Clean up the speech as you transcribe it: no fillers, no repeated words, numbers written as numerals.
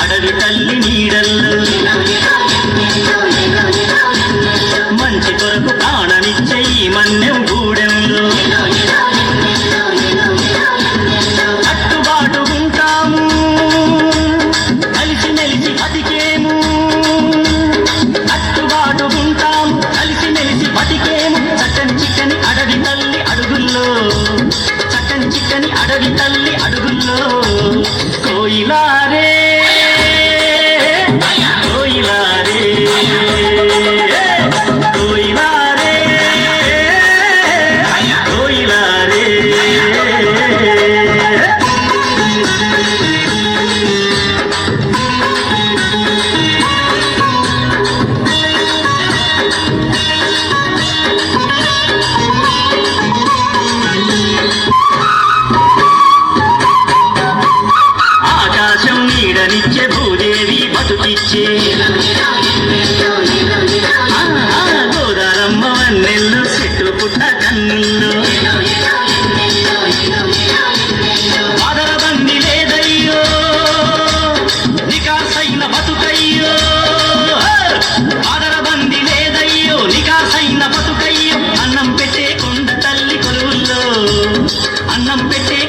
అడవి తల్లి నీడల్లో మంచి కొరకు ప్రాణమిచ్చే ఈ మన్యం గూడెంలో కట్టుబాటు ఉంటాము, కలిసి మెలిసి బతికేము. కట్టుబాటు ఉంటాము, కలిసి మెలిసి బతికేము. చక్కని చిక్కని అడవి తల్లి అడుగుల్లో, చక్కని చిక్కని అడవి తల్లి అడుగుల్లో. కోయిలారే నీడనిచ్చే భూదేవి బతుకిచ్చే గోదారమ్మ వన్నెల్లు చెట్టు పుట్ట కన్నుల్లో ఆదరబంది లేదయ్యో నికాసైన బతుకయ్యో, ఆదరబంది లేదయ్యో నికాసైన బతుకయ్యో. అన్నం పెట్టే కొండ తల్లి కొలువుల్లో, అన్నం పెట్టే